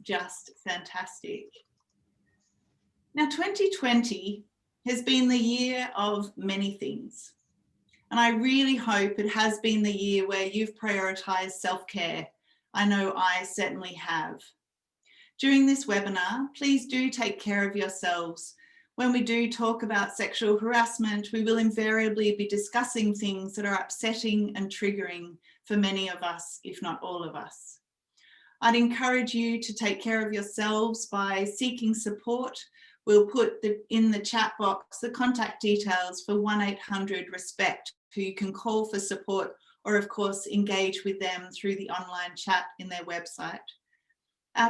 just fantastic. Now, 2020 has been the year of many things. And I really hope it has been the year where you've prioritised self-care. I know I certainly have. During this webinar, please do take care of yourselves. When we do talk about sexual harassment, we will invariably be discussing things that are upsetting and triggering for many of us, if not all of us. I'd encourage you to take care of yourselves by seeking support. We'll put in the chat box the contact details for 1-800-RESPECT, who you can call for support, or of course engage with them through the online chat in their website.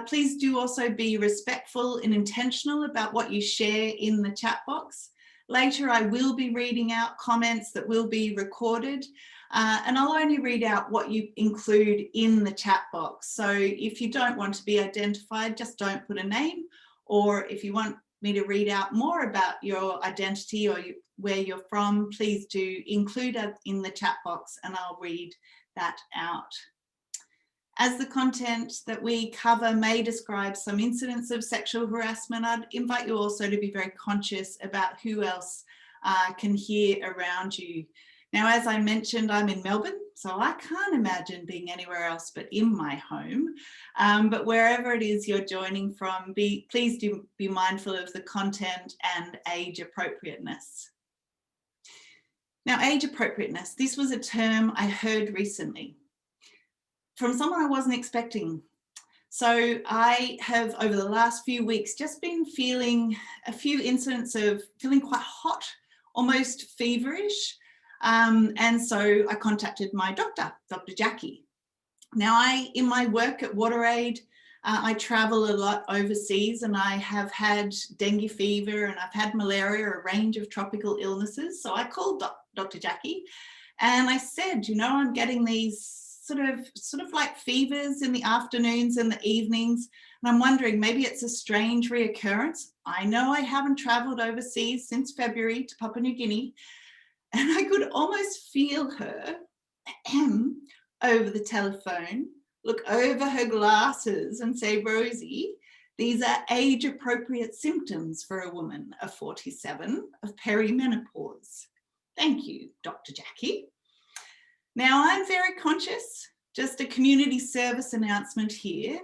Please do also be respectful and intentional about what you share in the chat box. Later, I will be reading out comments that will be recorded, and I'll only read out what you include in the chat box. So if you don't want to be identified, just don't put a name, or if you want me to read out more about your identity or where you're from, please do include it in the chat box and I'll read that out. As the content that we cover may describe some incidents of sexual harassment, I'd invite you also to be very conscious about who else can hear around you. Now, as I mentioned, I'm in Melbourne, so I can't imagine being anywhere else but in my home. But wherever it is you're joining from, please do be mindful of the content and age appropriateness. Now, age appropriateness, this was a term I heard recently from someone I wasn't expecting. So I have, over the last few weeks, just been feeling a few incidents of feeling quite hot, almost feverish. And so I contacted my doctor, Dr. Jackie. Now, in my work at WaterAid, I travel a lot overseas, and I have had dengue fever and I've had malaria, a range of tropical illnesses. So I called Dr. Jackie and I said, you know, I'm getting these sort of like fevers in the afternoons and the evenings, and I'm wondering maybe it's a strange reoccurrence. I know I haven't traveled overseas since February to Papua New Guinea, and I could almost feel her over the telephone look over her glasses and say, Rosie, these are age-appropriate symptoms for a woman of 47 of perimenopause. Thank you, Dr. Jackie. Now, I'm very conscious, just a community service announcement here,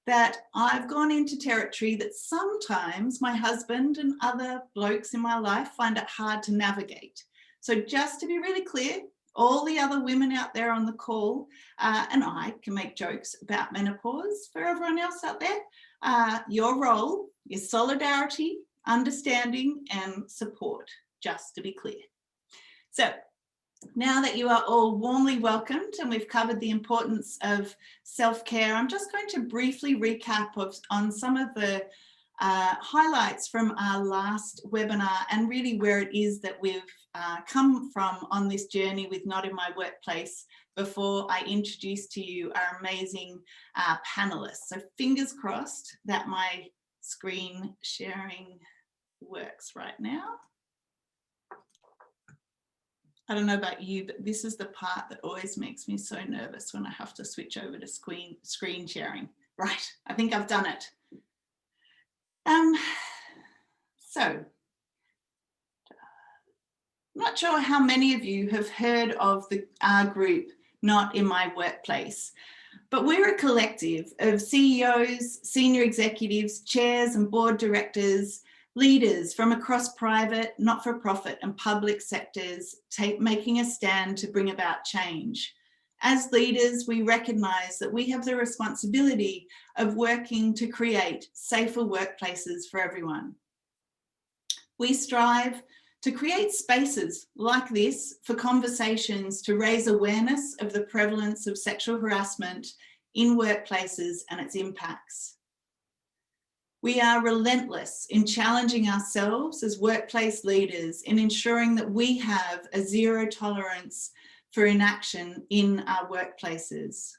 that I've gone into territory that sometimes my husband and other blokes in my life find it hard to navigate. So just to be really clear, all the other women out there on the call and I can make jokes about menopause. For everyone else out there, your role is solidarity, understanding and support, just to be clear. So now that you are all warmly welcomed and we've covered the importance of self-care, I'm just going to briefly recap on some of the highlights from our last webinar and really where it is that we've come from on this journey with Not in My Workplace before I introduce to you our amazing panelists. So fingers crossed that my screen sharing works right now. I don't know about you, but this is the part that always makes me so nervous when I have to switch over to screen sharing. Right, I think I've done it. So, I'm not sure how many of you have heard of our group, Not in My Workplace, but we're a collective of CEOs, senior executives, chairs and board directors, leaders from across private, not-for-profit and public sectors making a stand to bring about change. As leaders, we recognise that we have the responsibility of working to create safer workplaces for everyone. We strive to create spaces like this for conversations to raise awareness of the prevalence of sexual harassment in workplaces and its impacts. We are relentless in challenging ourselves as workplace leaders in ensuring that we have a zero tolerance for inaction in our workplaces.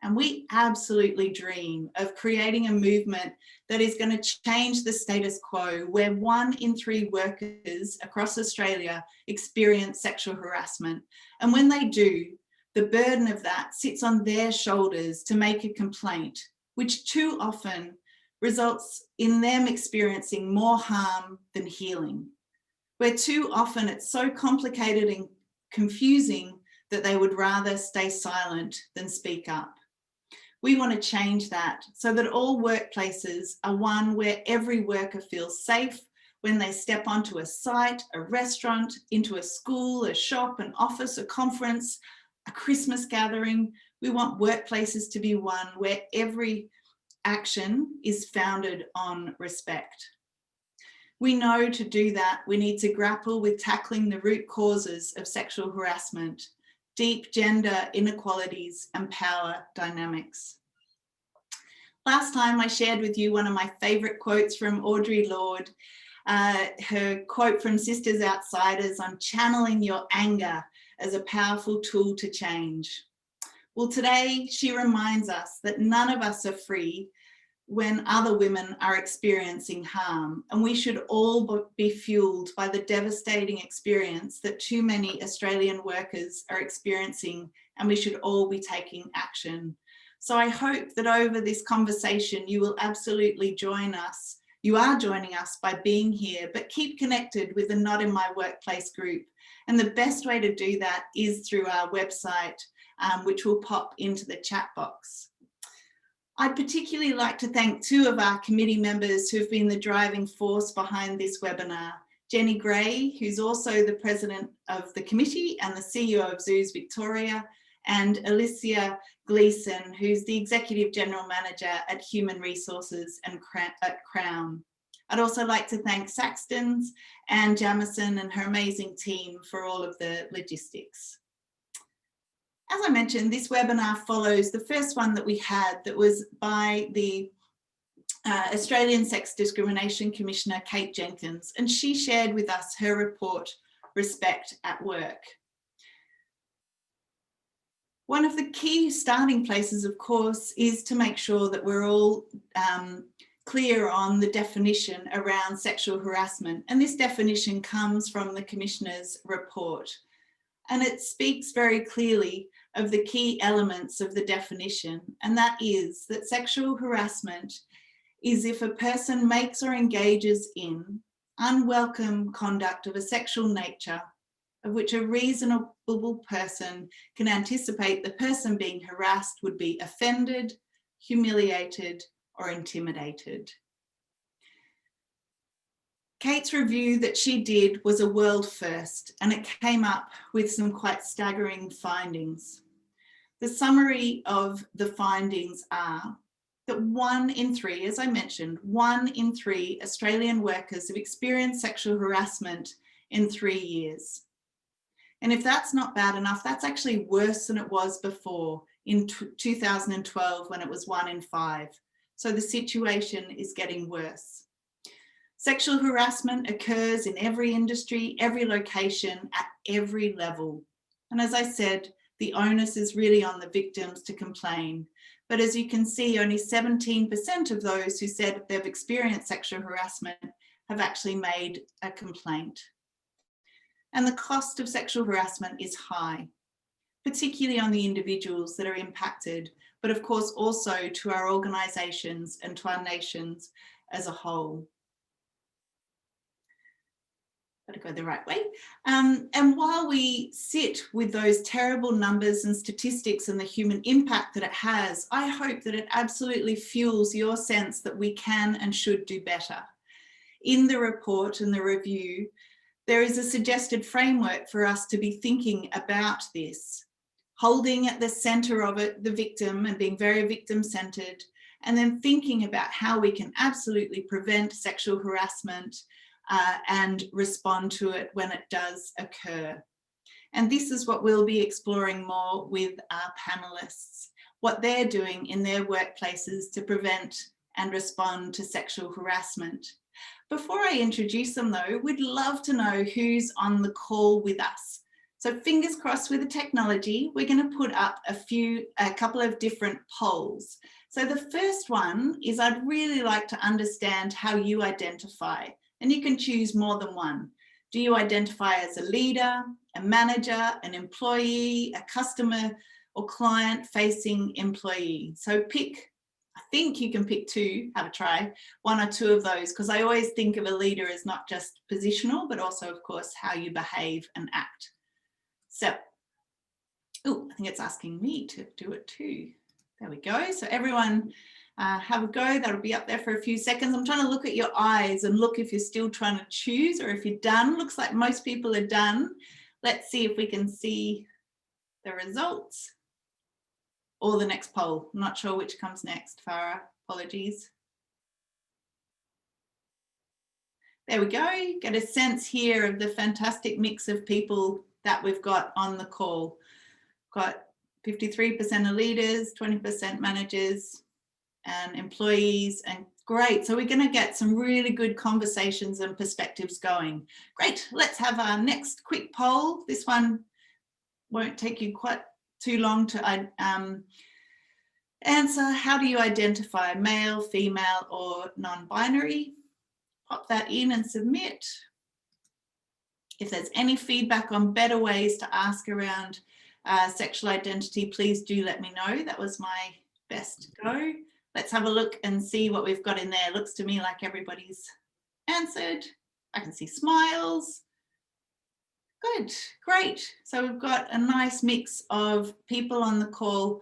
And we absolutely dream of creating a movement that is going to change the status quo, where 1 in 3 workers across Australia experience sexual harassment. And when they do, the burden of that sits on their shoulders to make a complaint, which too often results in them experiencing more harm than healing, where too often it's so complicated and confusing that they would rather stay silent than speak up. We want to change that so that all workplaces are one where every worker feels safe when they step onto a site, a restaurant, into a school, a shop, an office, a conference, a Christmas gathering. We want workplaces to be one where every action is founded on respect. We know to do that, we need to grapple with tackling the root causes of sexual harassment, deep gender inequalities and power dynamics. Last time I shared with you one of my favourite quotes from Audre Lorde, her quote from Sisters Outsiders on channeling your anger as a powerful tool to change. Well, today she reminds us that none of us are free when other women are experiencing harm, and we should all be fueled by the devastating experience that too many Australian workers are experiencing, and we should all be taking action. So I hope that over this conversation you will absolutely join us. You are joining us by being here, but keep connected with the Not in My Workplace group. And the best way to do that is through our website, which will pop into the chat box. I'd particularly like to thank two of our committee members who've been the driving force behind this webinar. Jenny Gray, who's also the president of the committee and the CEO of Zoos Victoria, and Alicia Gleeson, who's the executive general manager at Human Resources at Crown. I'd also like to thank Saxton's and Jamison and her amazing team for all of the logistics. As I mentioned, this webinar follows the first one that we had that was by the Australian Sex Discrimination Commissioner, Kate Jenkins, and she shared with us her report, Respect at Work. One of the key starting places, of course, is to make sure that we're all clear on the definition around sexual harassment. And this definition comes from the Commissioner's report. And it speaks very clearly of the key elements of the definition, and that is that sexual harassment is if a person makes or engages in unwelcome conduct of a sexual nature of which a reasonable person can anticipate the person being harassed would be offended, humiliated, or intimidated. Kate's review that she did was a world first, and it came up with some quite staggering findings. The summary of the findings are that 1 in 3, as I mentioned, 1 in 3 Australian workers have experienced sexual harassment in 3 years. And if that's not bad enough, that's actually worse than it was before in 2012 when it was 1 in 5. So the situation is getting worse. Sexual harassment occurs in every industry, every location, at every level. And as I said, the onus is really on the victims to complain. But as you can see, only 17% of those who said they've experienced sexual harassment have actually made a complaint. And the cost of sexual harassment is high, particularly on the individuals that are impacted, but of course also to our organisations and to our nations as a whole. Got to go the right way. And while we sit with those terrible numbers and statistics and the human impact that it has, I hope that it absolutely fuels your sense that we can and should do better. In the report and the review, there is a suggested framework for us to be thinking about this, holding at the centre of it the victim and being very victim-centred, and then thinking about how we can absolutely prevent sexual harassment and respond to it when it does occur. And this is what we'll be exploring more with our panellists, what they're doing in their workplaces to prevent and respond to sexual harassment. Before I introduce them though, we'd love to know who's on the call with us. So fingers crossed with the technology, we're going to put up a couple of different polls. So the first one is I'd really like to understand how you identify. And you can choose more than one. Do you identify as a leader, a manager, an employee, a customer or client-facing employee? So pick I think you can pick two, have a try, one or two of those, because I always think of a leader as not just positional, but also, of course, how you behave and act. So, oh, I think it's asking me to do it too. There we go. So everyone have a go. That'll be up there for a few seconds. I'm trying to look at your eyes and look if you're still trying to choose or if you're done. Looks like most people are done. Let's see if we can see the results. Or the next poll. I'm not sure which comes next, Farah. Apologies. There we go. Get a sense here of the fantastic mix of people that we've got on the call. Got 53% of leaders, 20% managers and employees, and great. So we're going to get some really good conversations and perspectives going. Great. Let's have our next quick poll. This one won't take you quite too long to answer. How do you identify male, female, or non-binary? Pop that in and submit. If there's any feedback on better ways to ask around sexual identity, please do let me know. That was my best go. Let's have a look and see what we've got in there. Looks to me like everybody's answered. I can see smiles. Good, great. So we've got a nice mix of people on the call,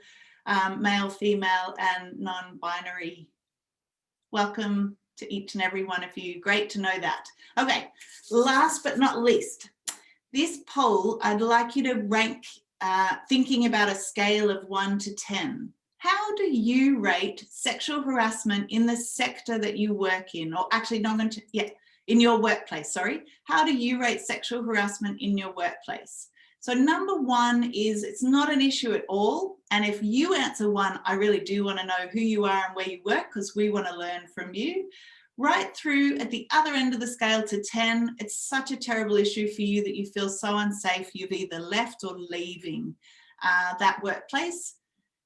male, female, and non-binary. Welcome to each and every one of you. Great to know that. Okay, last but not least, this poll, I'd like you to rank thinking about a scale of 1 to 10. How do you rate sexual harassment in the sector that you work in? Or actually, no, I'm going to, yeah, in your workplace, sorry. How do you rate sexual harassment in your workplace? So number 1 is it's not an issue at all. And if you answer 1, I really do want to know who you are and where you work, because we want to learn from you. Right through at the other end of the scale to 10, it's such a terrible issue for you that you feel so unsafe, you've either left or leaving that workplace.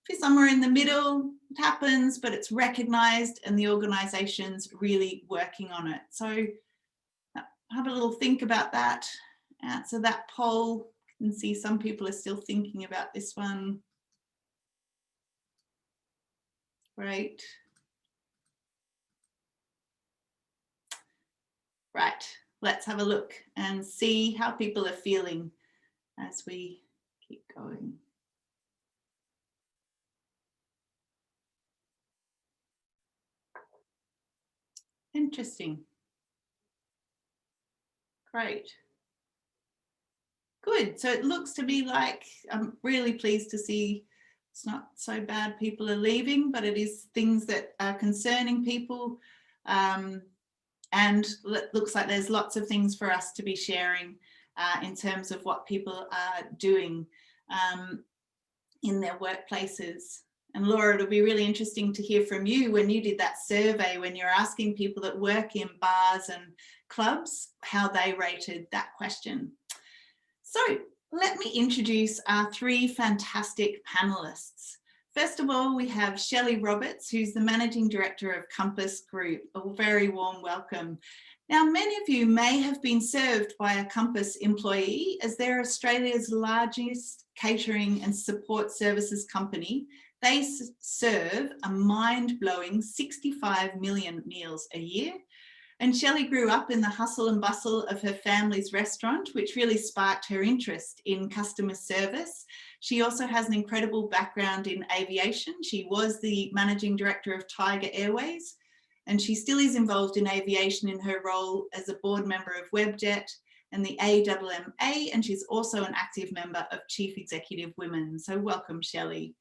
If you're somewhere in the middle, it happens, but it's recognised and the organisation's really working on it. So have a little think about that, answer that poll. You can see some people are still thinking about this one. Great. Right, let's have a look and see how people are feeling as we keep going. Interesting. Great. Good. So it looks to me like I'm really pleased to see it's not so bad people are leaving, but it is things that are concerning people. And it looks like there's lots of things for us to be sharing in terms of what people are doing in their workplaces. And Laura, it'll be really interesting to hear from you when you did that survey, when you're asking people that work in bars and clubs, how they rated that question. So let me introduce our 3 fantastic panelists. First of all, we have Shelley Roberts, who's the Managing Director of Compass Group. A very warm welcome. Now, many of you may have been served by a Compass employee, as they're Australia's largest catering and support services company. They serve a mind-blowing 65 million meals a year. And Shelley grew up in the hustle and bustle of her family's restaurant, which really sparked her interest in customer service. She also has an incredible background in aviation. She was the managing director of Tiger Airways, and she still is involved in aviation in her role as a board member of Webjet and the AMMA, and she's also an active member of Chief Executive Women. So welcome, Shelley.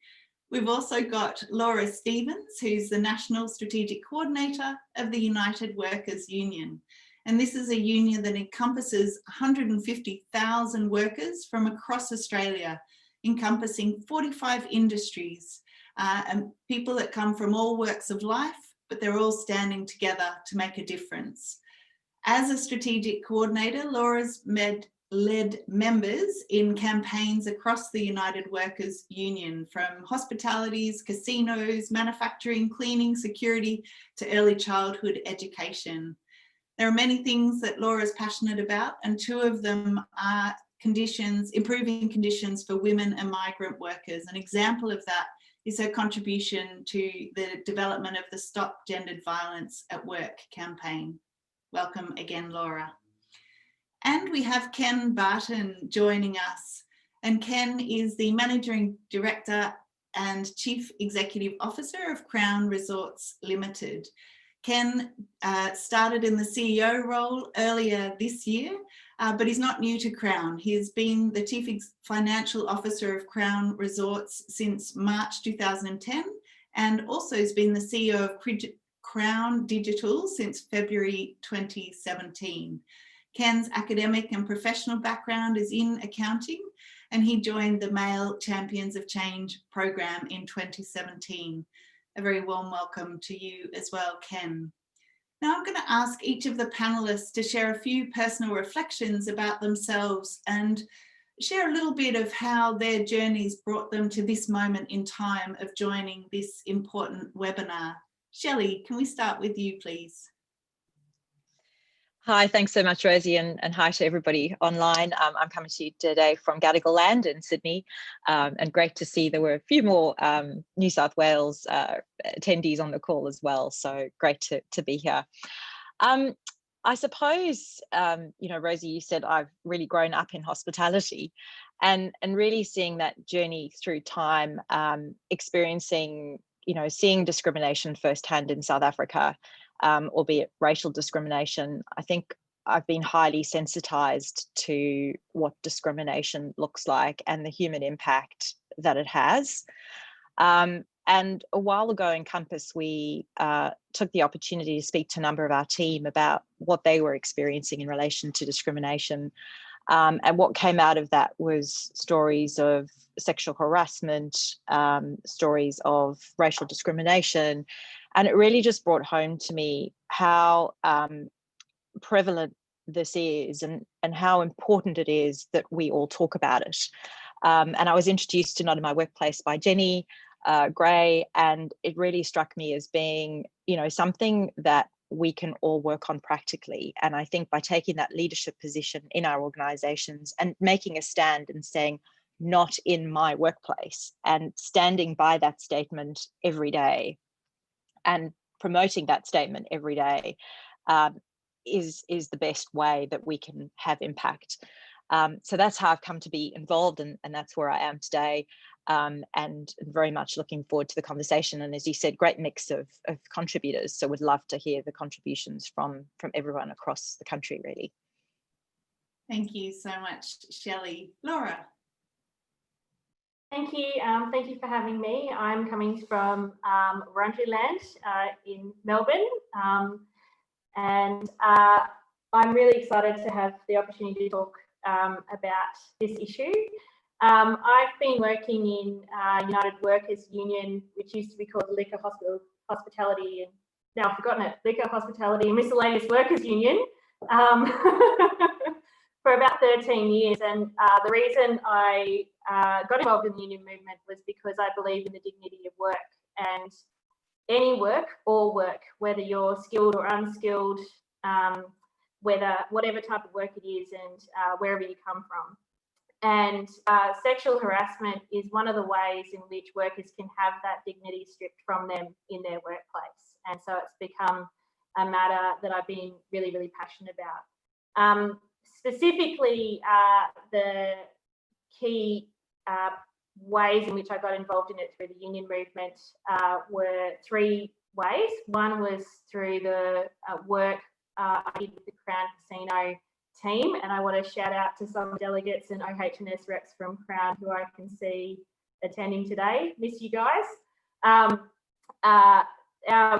We've also got Laura Stevens, who's the National Strategic Coordinator of the United Workers Union. And this is a union that encompasses 150,000 workers from across Australia, encompassing 45 industries and people that come from all walks of life, but they're all standing together to make a difference. As a strategic coordinator, Laura's led members in campaigns across the United Workers Union, from hospitalities, casinos, manufacturing, cleaning, security to early childhood education. There are many things that Laura is passionate about, and 2 of them are improving conditions for women and migrant workers. An example of that is her contribution to the development of the Stop Gendered Violence at Work campaign. Welcome again, Laura. And we have Ken Barton joining us. And Ken is the Managing Director and Chief Executive Officer of Crown Resorts Limited. Ken started in the CEO role earlier this year, but he's not new to Crown. He has been the Chief Financial Officer of Crown Resorts since March 2010, and also has been the CEO of Crown Digital since February 2017. Ken's academic and professional background is in accounting, and he joined the Male Champions of Change program in 2017. A very warm welcome to you as well, Ken. Now I'm going to ask each of the panelists to share a few personal reflections about themselves and share a little bit of how their journeys brought them to this moment in time of joining this important webinar. Shelley, can we start with you, please? Hi, thanks so much, Rosie, and hi to everybody online. I'm coming to you today from Gadigal Land in Sydney, and great to see there were a few more New South Wales attendees on the call as well, so great to be here. I suppose, you know, Rosie, you said I've really grown up in hospitality, and really seeing that journey through time, experiencing, you know, seeing discrimination firsthand in South Africa, albeit racial discrimination. I think I've been highly sensitized to what discrimination looks like and the human impact that it has. And a while ago in Compass, we took the opportunity to speak to a number of our team about what they were experiencing in relation to discrimination. And what came out of that was stories of sexual harassment, stories of racial discrimination. And it really just brought home to me how prevalent this is and how important it is that we all talk about it. And I was introduced to Not in My Workplace by Jenny Gray, and it really struck me as being, you know, something that we can all work on practically. And I think by taking that leadership position in our organizations and making a stand and saying, not in my workplace, and standing by that statement every day and promoting that statement every day is the best way that we can have impact. So that's how I've come to be involved, and that's where I am today. And very much looking forward to the conversation. And as you said, great mix of contributors. So would love to hear the contributions from everyone across the country, really. Thank you so much, Shelley. Laura. Thank you. Thank you for having me. I'm coming from Wurundjeri Land in Melbourne, and I'm really excited to have the opportunity to talk about this issue. I've been working in United Workers Union, which used to be called Liquor Hospitality, and now I've forgotten it, Liquor Hospitality and Miscellaneous Workers Union, for about 13 years. And the reason I got involved in the union movement was because I believe in the dignity of work, and any work, all work, whether you're skilled or unskilled, whatever type of work it is, and wherever you come from. And sexual harassment is one of the ways in which workers can have that dignity stripped from them in their workplace. And so it's become a matter that I've been really, really passionate about. Specifically, the key ways in which I got involved in it through the union movement were three ways. One was through the work I did with the Crown Casino team, and I want to shout out to some delegates and OH&S reps from Crown who I can see attending today. Miss you guys. Our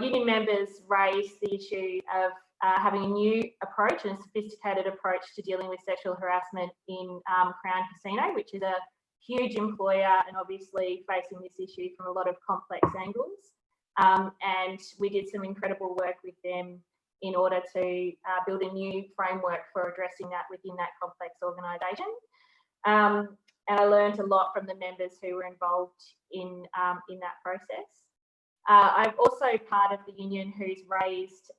union members raised the issue of having a new approach and a sophisticated approach to dealing with sexual harassment in Crown Casino, which is a huge employer and obviously facing this issue from a lot of complex angles. And we did some incredible work with them in order to build a new framework for addressing that within that complex organisation. And I learned a lot from the members who were involved in that process. I'm also part of the union who's raised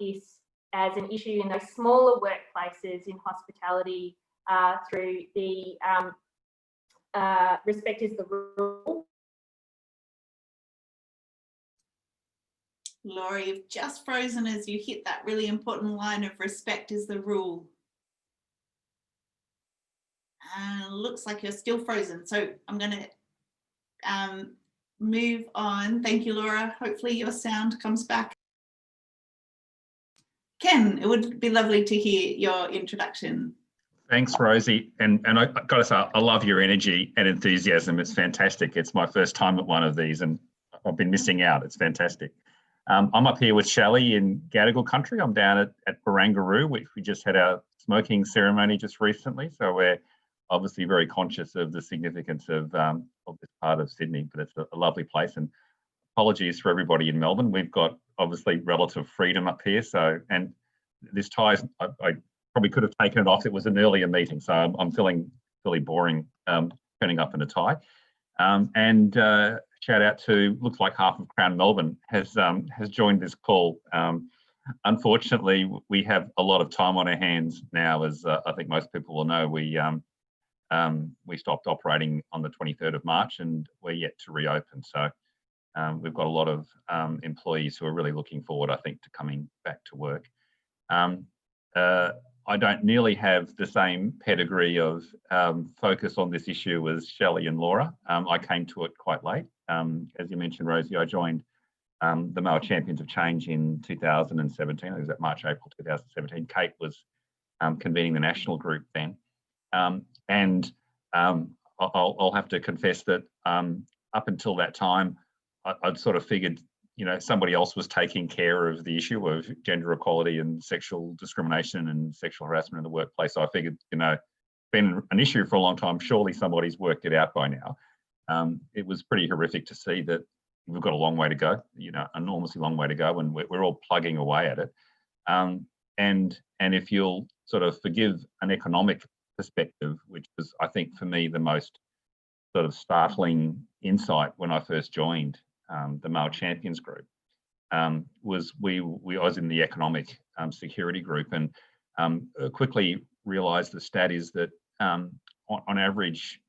this as an issue in those smaller workplaces in hospitality through the Respect is the Rule Laura, you've just frozen as you hit that really important line of respect is the rule. Looks like you're still frozen. So I'm going to move on. Thank you, Laura. Hopefully your sound comes back. Ken, it would be lovely to hear your introduction. Thanks, Rosie. And I got to say, I love your energy and enthusiasm. It's fantastic. It's my first time at one of these and I've been missing out. It's fantastic. I'm up here with Shelley in Gadigal country. I'm down at Barangaroo, which we just had our smoking ceremony just recently. So we're obviously very conscious of the significance of this part of Sydney, but it's a lovely place. And apologies for everybody in Melbourne. We've got obviously relative freedom up here. So, and this tie, I probably could have taken it off. It was an earlier meeting, so I'm feeling really boring turning up in a tie. Shout out to, looks like half of Crown Melbourne has joined this call. Unfortunately, we have a lot of time on our hands now, as I think most people will know. We stopped operating on the 23rd of March, and we're yet to reopen. So we've got a lot of employees who are really looking forward, I think, to coming back to work. I don't nearly have the same pedigree of focus on this issue as Shelley and Laura. I came to it quite late. As you mentioned, Rosie, I joined the Male Champions of Change in 2017. It was at March, April 2017. Kate was convening the national group then. I'll have to confess that up until that time, I'd sort of figured, you know, somebody else was taking care of the issue of gender equality and sexual discrimination and sexual harassment in the workplace. So I figured, you know, it's been an issue for a long time. Surely somebody's worked it out by now. It was pretty horrific to see that we've got a long way to go, you know, enormously long way to go, and we're all plugging away at it. And if you'll sort of forgive an economic perspective, which was, I think, for me, the most sort of startling insight when I first joined the Male Champions group, was I was in the economic security group, and quickly realised the stat is that on average,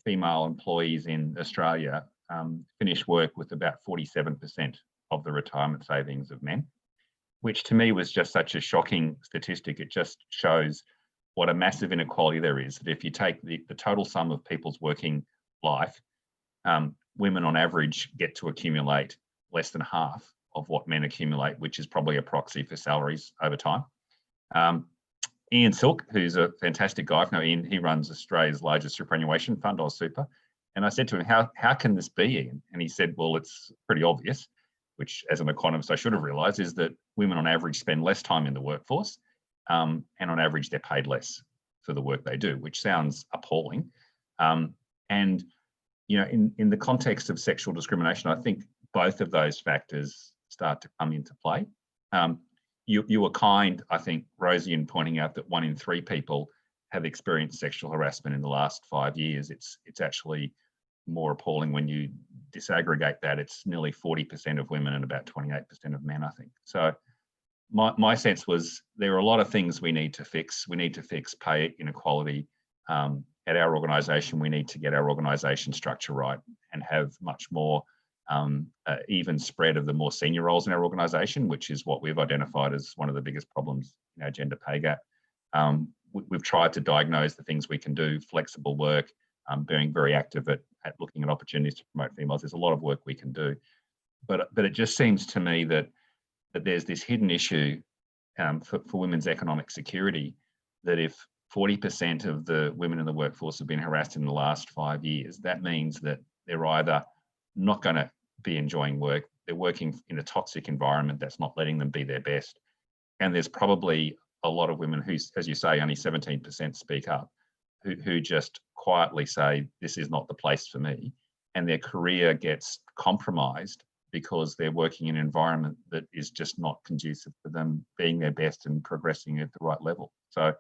female employees in Australia finish work with about 47% of the retirement savings of men, which to me was just such a shocking statistic. It just shows what a massive inequality there is. That if you take the total sum of people's working life, women on average get to accumulate less than half of what men accumulate, which is probably a proxy for salaries over time. Ian Silk, who's a fantastic guy, Ian, he runs Australia's largest superannuation fund, AusSuper. And I said to him, how can this be, Ian? And he said, well, it's pretty obvious, which as an economist I should have realised, is that women on average spend less time in the workforce, and on average they're paid less for the work they do, which sounds appalling. And you know, in the context of sexual discrimination, I think both of those factors start to come into play. You were kind, I think, Rosie, in pointing out that 1 in 3 people have experienced sexual harassment in the last 5 years. It's actually more appalling when you disaggregate that. It's nearly 40% of women and about 28% of men, I think. So my sense was there are a lot of things we need to fix. We need to fix pay inequality. At our organisation, we need to get our organisation structure right and have much more even spread of the more senior roles in our organisation, which is what we've identified as one of the biggest problems in our gender pay gap. We've tried to diagnose the things we can do, flexible work, being very active at looking at opportunities to promote females. There's a lot of work we can do. But it just seems to me that there's this hidden issue for women's economic security, that if 40% of the women in the workforce have been harassed in the last 5 years, that means that they're either not going to be enjoying work, they're working in a toxic environment that's not letting them be their best. And there's probably a lot of women who, as you say, only 17% speak up, who just quietly say, this is not the place for me. And their career gets compromised because they're working in an environment that is just not conducive to them being their best and progressing at the right level. So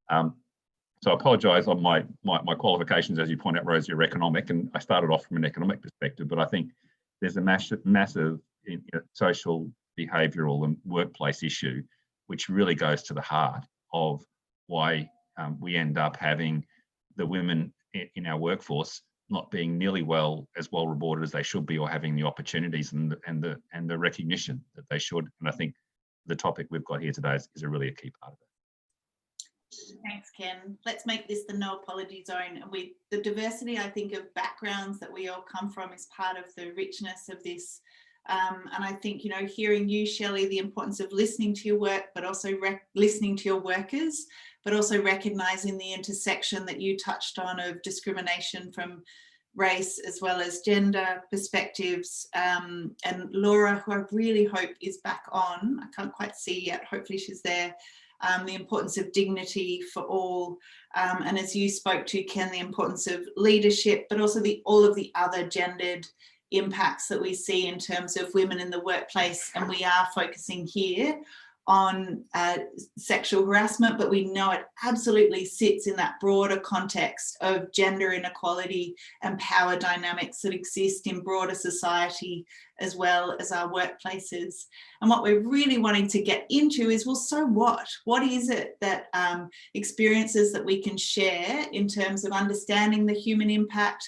I apologise on my qualifications, as you point out, Rosie, are economic, and I started off from an economic perspective, but I think there's a massive social, behavioural and workplace issue, which really goes to the heart of why we end up having the women in our workforce not being nearly as well rewarded as they should be, or having the opportunities and the recognition that they should. And I think the topic we've got here today is really a key part of it. Thanks, Ken. Let's make this the no apology zone. And the diversity, I think, of backgrounds that we all come from is part of the richness of this. And I think, you know, hearing you, Shelley, the importance of listening to your work, but also listening to your workers, but also recognising the intersection that you touched on of discrimination from race as well as gender perspectives. And Laura, who I really hope is back on, I can't quite see yet, hopefully she's there. The importance of dignity for all, and as you spoke to, Ken, the importance of leadership, but also all of the other gendered impacts that we see in terms of women in the workplace. And we are focusing here on sexual harassment, but we know it absolutely sits in that broader context of gender inequality and power dynamics that exist in broader society as well as our workplaces. And what we're really wanting to get into is, well, so what? What is it that experiences that we can share in terms of understanding the human impact,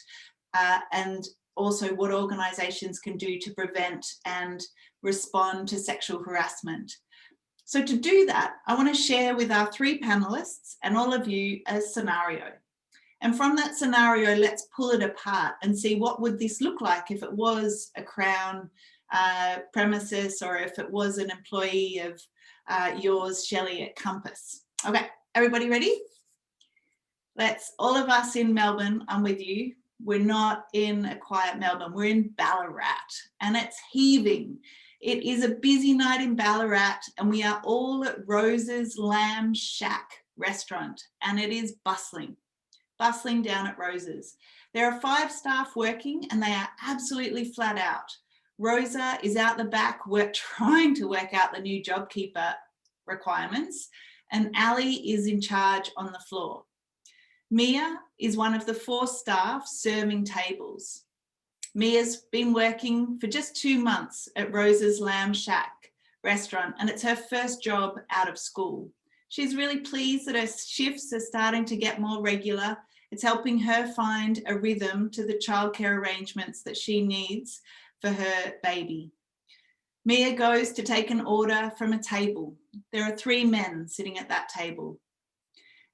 and also what organisations can do to prevent and respond to sexual harassment. So to do that, I want to share with our three panelists and all of you a scenario. And from that scenario, let's pull it apart and see what would this look like if it was a Crown premises, or if it was an employee of yours, Shelley, at Compass. Okay, everybody ready? All of us in Melbourne, I'm with you. We're not in a quiet Melbourne, we're in Ballarat, and it's heaving. It is a busy night in Ballarat, and we are all at Rose's Lamb Shack restaurant, and it is bustling down at Rose's. There are 5 staff working, and they are absolutely flat out. Rosa is out the back trying to work out the new JobKeeper requirements, and Ali is in charge on the floor. Mia is one of the 4 staff serving tables. Mia's been working for just 2 months at Rose's Lamb Shack restaurant, and it's her first job out of school. She's really pleased that her shifts are starting to get more regular. It's helping her find a rhythm to the childcare arrangements that she needs for her baby. Mia goes to take an order from a table. There are 3 men sitting at that table.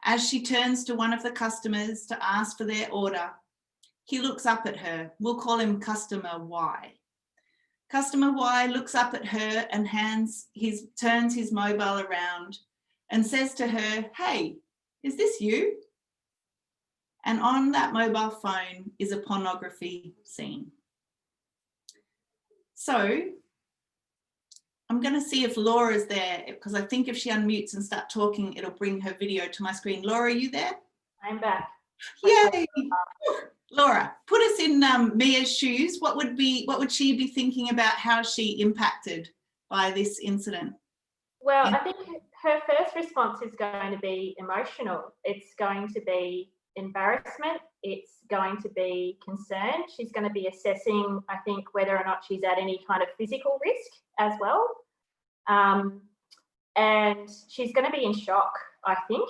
As she turns to one of the customers to ask for their order, he looks up at her. We'll call him Customer Y. Customer Y looks up at her and turns his mobile around and says to her, "Hey, is this you?" And on that mobile phone is a pornography scene. So I'm going to see if Laura's there, because I think if she unmutes and starts talking, it'll bring her video to my screen. Laura, are you there? I'm back. Yay! Laura, put us in Mia's shoes. What would she be thinking about how she impacted by this incident? Well, I think her first response is going to be emotional. It's going to be embarrassment. It's going to be concern. She's going to be assessing, I think, whether or not she's at any kind of physical risk as well. And she's going to be in shock, I think.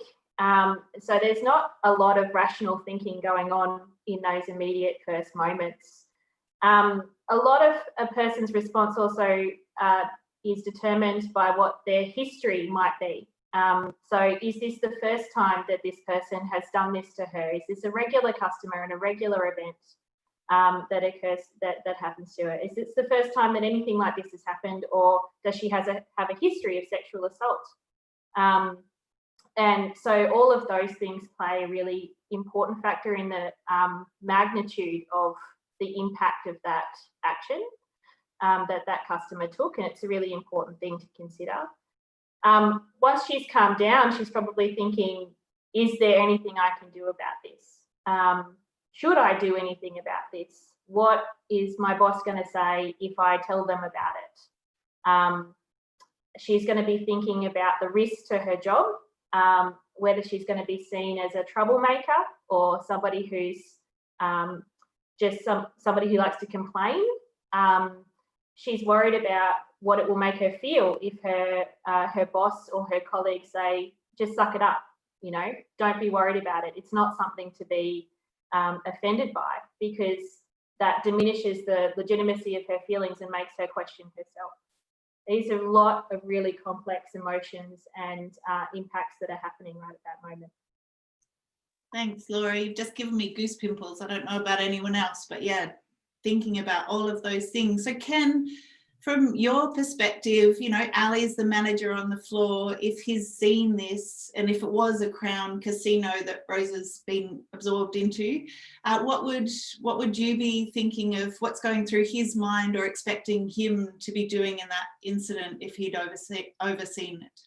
So there's not a lot of rational thinking going on in those immediate first moments. A lot of a person's response also is determined by what their history might be. So is this the first time that this person has done this to her? Is this a regular customer and a regular event that occurs, that happens to her? Is this the first time that anything like this has happened, or does she have a history of sexual assault? And so all of those things play a really important factor in the magnitude of the impact of that action that customer took, and it's a really important thing to consider. Once she's calmed down, she's probably thinking, is there anything I can do about this? Should I do anything about this? What is my boss going to say if I tell them about it? She's going to be thinking about the risk to her job, whether she's going to be seen as a troublemaker or somebody who's just somebody who likes to complain. She's worried about what it will make her feel if her boss or her colleagues say, just suck it up, don't be worried about it. It's not something to be offended by, because that diminishes the legitimacy of her feelings and makes her question herself. These are a lot of really complex emotions and impacts that are happening right at that moment. Thanks, Laura. You've just given me goose pimples. I don't know about anyone else, but yeah, thinking about all of those things. So Ken, from your perspective, you know, Ali's the manager on the floor. If he's seen this, and if it was a Crown casino that Rosa's been absorbed into, what would you be thinking of what's going through his mind or expecting him to be doing in that incident if he'd overseen it?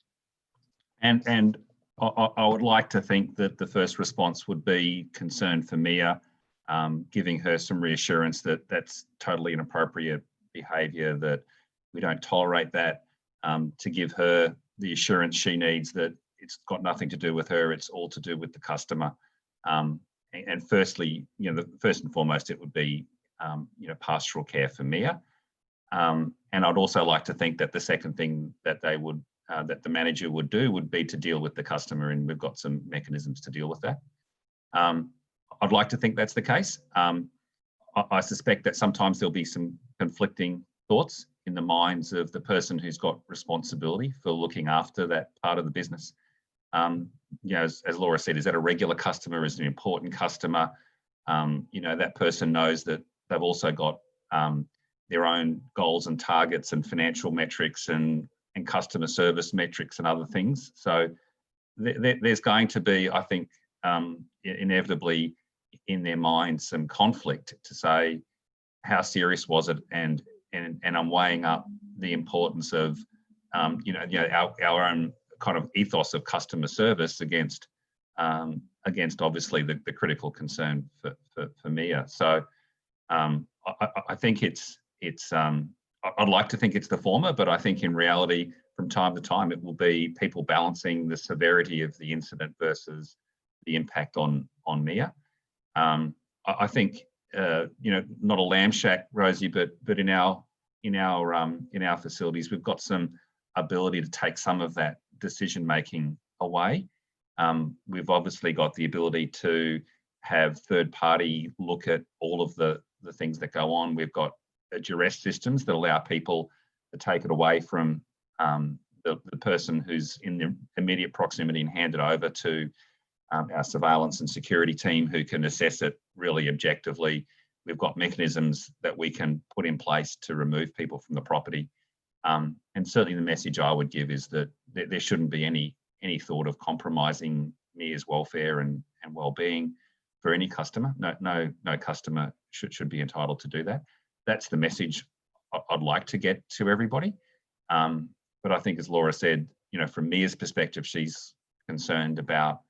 And I would like to think that the first response would be concern for Mia, giving her some reassurance that that's totally inappropriate behaviour, that we don't tolerate that, to give her the assurance she needs that it's got nothing to do with her, it's all to do with the customer. And firstly, you know, first and foremost, it would be, you know, pastoral care for Mia. And I'd also like to think that the second thing that they would, that the manager would do would be to deal with the customer, and we've got some mechanisms to deal with that. I'd like to think that's the case. I suspect that sometimes there'll be some conflicting thoughts in the minds of the person who's got responsibility for looking after that part of the business. You know, as Laura said, is that a regular customer? Is it an important customer? You know, that person knows that they've also got their own goals and targets and financial metrics and customer service metrics and other things. So there's going to be, I think, inevitably in their minds some conflict to say, how serious was it? And I'm weighing up the importance of, you know, our own kind of ethos of customer service against obviously the critical concern for Mia. So I think it's I'd like to think it's the former, but I think in reality, from time to time, it will be people balancing the severity of the incident versus the impact on Mia. I think, you know, not a lamb shack, Rosie, but in our facilities, we've got some ability to take some of that decision making away. We've obviously got the ability to have third party look at all of the things that go on. We've got duress systems that allow people to take it away from the person who's in the immediate proximity and hand it over to our surveillance and security team, who can assess it really objectively. We've got mechanisms that we can put in place to remove people from the property. And certainly the message I would give is that there shouldn't be any thought of compromising Mia's welfare and well-being for any customer. No customer should be entitled to do that. That's the message I'd like to get to everybody. But I think, as Laura said, you know, from Mia's perspective, she's concerned about,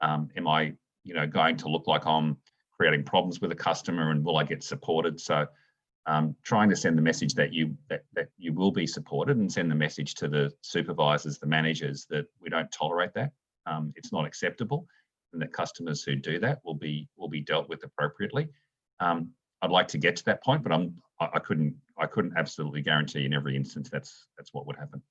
am I, you know, going to look like I'm creating problems with a customer, and will I get supported? So trying to send the message that you will be supported, and send the message to the supervisors, the managers, that we don't tolerate that. It's not acceptable, and that customers who do that will be dealt with appropriately. I'd like to get to that point, but I couldn't absolutely guarantee in every instance that's what would happen.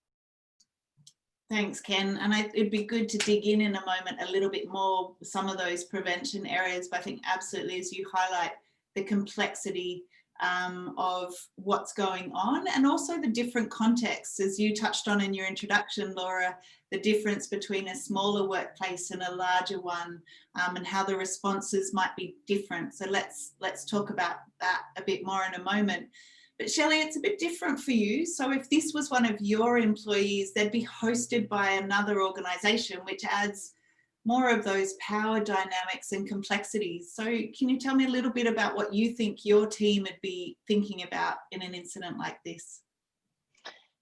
Thanks, Ken. And it'd be good to dig in a moment a little bit more some of those prevention areas. But I think absolutely, as you highlight, the complexity of what's going on, and also the different contexts, as you touched on in your introduction, Laura, the difference between a smaller workplace and a larger one, and how the responses might be different. So let's talk about that a bit more in a moment. But Shelley, it's a bit different for you. So if this was one of your employees, they'd be hosted by another organisation, which adds more of those power dynamics and complexities. So can you tell me a little bit about what you think your team would be thinking about in an incident like this?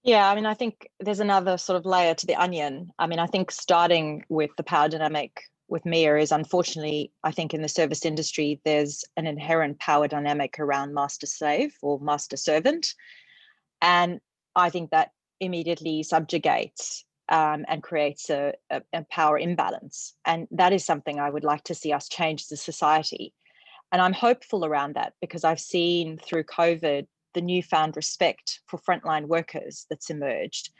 Yeah, I mean, I think there's another sort of layer to the onion. I mean, I think starting with the power dynamic with Mia is, unfortunately, I think in the service industry, there's an inherent power dynamic around master slave or master servant. And I think that immediately subjugates and creates a power imbalance. And that is something I would like to see us change as a society. And I'm hopeful around that, because I've seen through COVID the newfound respect for frontline workers that's emerged.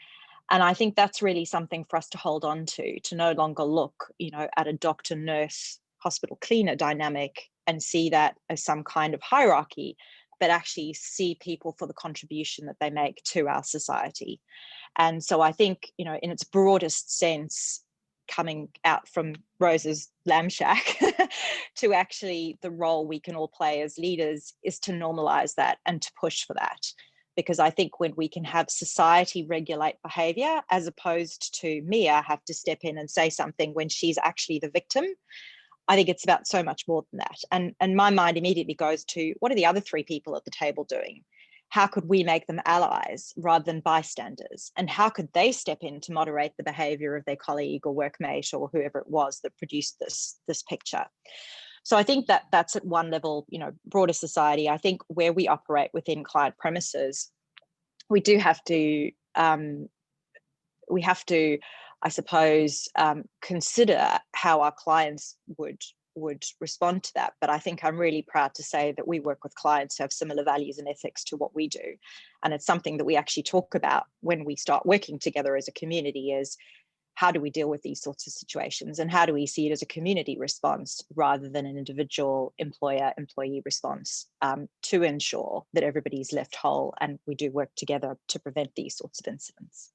And I think that's really something for us to hold on to no longer look, you know, at a doctor, nurse, hospital cleaner dynamic and see that as some kind of hierarchy, but actually see people for the contribution that they make to our society. And so I think, you know, in its broadest sense, coming out from Rose's lamb shack to actually the role we can all play as leaders is to normalize that and to push for that. Because I think when we can have society regulate behavior, as opposed to Mia have to step in and say something when she's actually the victim, I think it's about so much more than that. And my mind immediately goes to, what are the other three people at the table doing? How could we make them allies rather than bystanders? And how could they step in to moderate the behavior of their colleague or workmate or whoever it was that produced this picture? So I think that that's at one level, you know, broader society. I think where we operate within client premises, we do have to, I suppose, consider how our clients would respond to that. But I think I'm really proud to say that we work with clients who have similar values and ethics to what we do. And it's something that we actually talk about when we start working together as a community, is how do we deal with these sorts of situations, and how do we see it as a community response rather than an individual employer-employee response, to ensure that everybody's left whole and we do work together to prevent these sorts of incidents.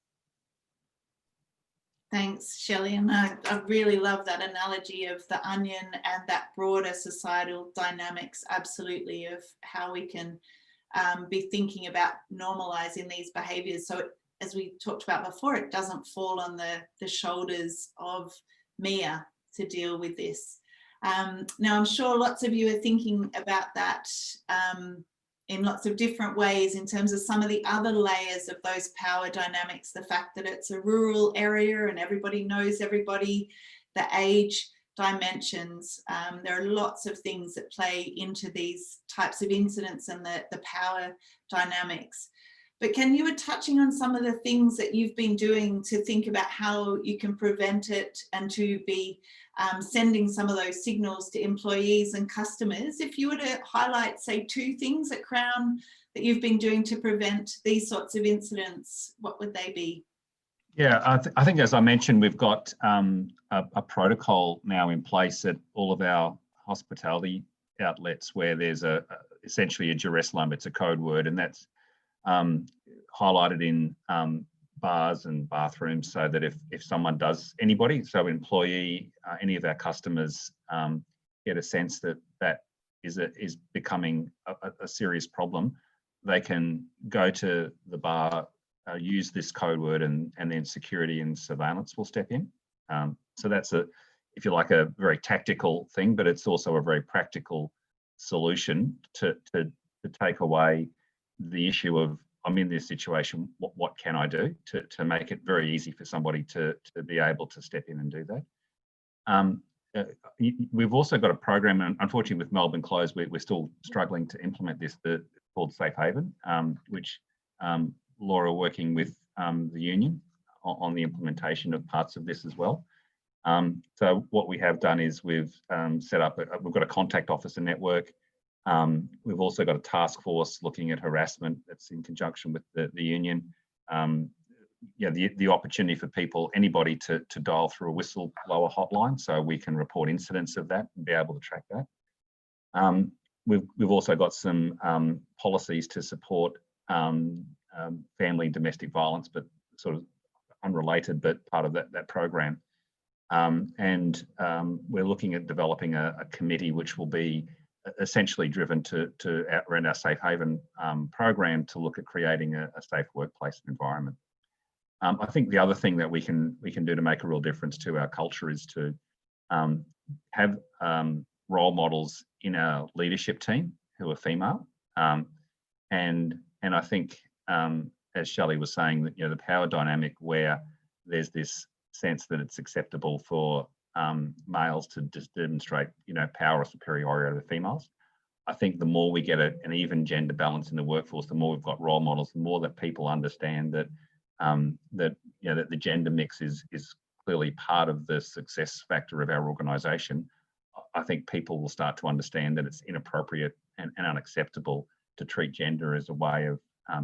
Thanks, Shelley. And I really love that analogy of the onion and that broader societal dynamics, absolutely, of how we can be thinking about normalizing these behaviors. So as we talked about before, it doesn't fall on the shoulders of Mia to deal with this. Now, I'm sure lots of you are thinking about that in lots of different ways in terms of some of the other layers of those power dynamics, the fact that it's a rural area and everybody knows everybody, the age dimensions. There are lots of things that play into these types of incidents and the power dynamics. But Ken, you were touching on some of the things that you've been doing to think about how you can prevent it and to be sending some of those signals to employees and customers. If you were to highlight, say, 2 things at Crown that you've been doing to prevent these sorts of incidents, what would they be? Yeah, I think, as I mentioned, we've got a protocol now in place at all of our hospitality outlets where there's essentially a duress limit. It's a code word, and that's highlighted in bars and bathrooms, so that if someone does, anybody, so employee, any of our customers, get a sense that that is becoming a serious problem, they can go to the bar, use this code word, and then security and surveillance will step in. So that's if you like, a very tactical thing, but it's also a very practical solution to take away the issue of, I'm in this situation, what can I do to make it very easy for somebody to be able to step in and do that. We've also got a program, and unfortunately with Melbourne closed, we're still struggling to implement this, called Safe Haven, which Laura working with the union on the implementation of parts of this as well. So what we have done is we've set up, we've got a contact officer network. We've also got a task force looking at harassment that's in conjunction with the union. Yeah, the opportunity for people, anybody to dial through a whistleblower hotline, so we can report incidents of that and be able to track that. We've also got some policies to support family and domestic violence, but sort of unrelated, but part of that program. And we're looking at developing a committee which will be essentially driven to around our Safe Haven program to look at creating a safe workplace environment. I think the other thing that we can do to make a real difference to our culture is to have role models in our leadership team who are female, and I think, as Shelley was saying, that, you know, the power dynamic where there's this sense that it's acceptable for males to just demonstrate, you know, power or superiority over females. I think the more we get an even gender balance in the workforce, the more we've got role models, the more that people understand that that the gender mix is clearly part of the success factor of our organisation. I think people will start to understand that it's inappropriate and unacceptable to treat gender as a way of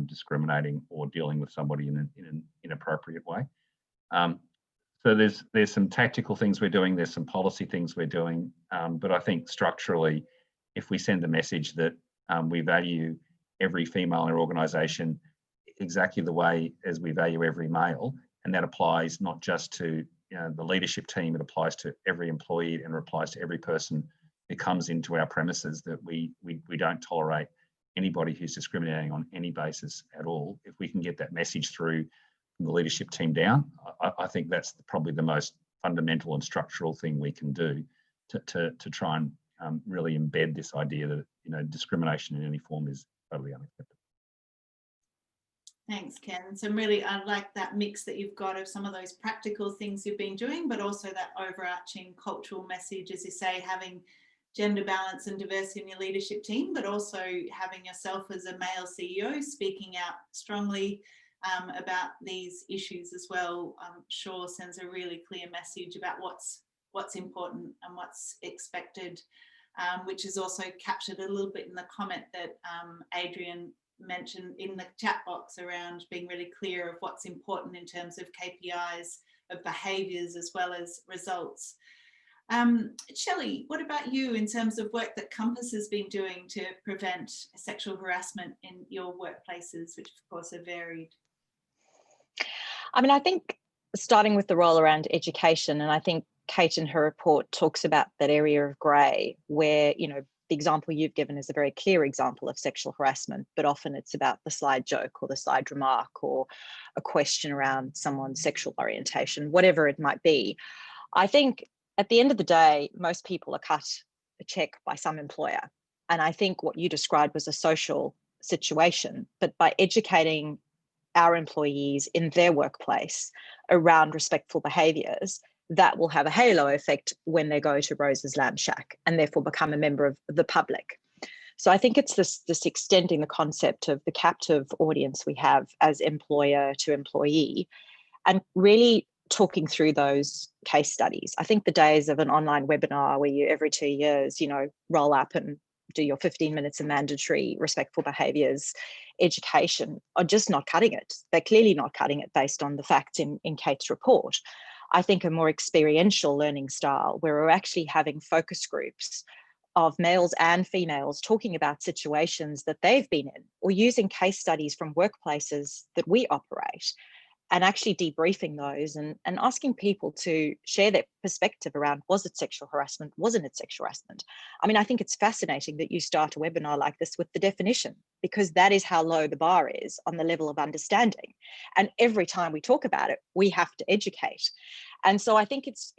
discriminating or dealing with somebody in an inappropriate way. So there's some tactical things we're doing, there's some policy things we're doing, but I think structurally if we send the message that we value every female in our organisation exactly the way as we value every male, and that applies not just to the leadership team, it applies to every employee and it applies to every person who comes into our premises, that we don't tolerate anybody who's discriminating on any basis at all. If we can get that message through from the leadership team down, I think that's probably the most fundamental and structural thing we can do to try and really embed this idea that discrimination in any form is totally unacceptable. Thanks, Ken. So really, I like that mix that you've got of some of those practical things you've been doing, but also that overarching cultural message, as you say, having gender balance and diversity in your leadership team, but also having yourself as a male CEO speaking out strongly about these issues as well. I'm sure sends a really clear message about what's important and what's expected, which is also captured a little bit in the comment that Adrian mentioned in the chat box around being really clear of what's important in terms of KPIs, of behaviours as well as results. Shelley, what about you in terms of work that Compass has been doing to prevent sexual harassment in your workplaces, which of course are varied? I mean, I think starting with the role around education, and I think Kate in her report talks about that area of grey where, the example you've given is a very clear example of sexual harassment, but often it's about the side joke or the side remark or a question around someone's sexual orientation, whatever it might be. I think at the end of the day, most people are cut a check by some employer. And I think what you described was a social situation, but by educating our employees in their workplace around respectful behaviours, that will have a halo effect when they go to Rose's Lamb Shack and therefore become a member of the public. So I think it's this extending the concept of the captive audience we have as employer to employee and really talking through those case studies. I think the days of an online webinar where you every 2 years, roll up and do your 15 minutes of mandatory respectful behaviours education are just not cutting it. They're clearly not cutting it based on the facts in Kate's report. I think a more experiential learning style where we're actually having focus groups of males and females talking about situations that they've been in or using case studies from workplaces that we operate and actually debriefing those and asking people to share their perspective around, was it sexual harassment? Wasn't it sexual harassment? I mean, I think it's fascinating that you start a webinar like this with the definition, because that is how low the bar is on the level of understanding. And every time we talk about it, we have to educate. And so I think it's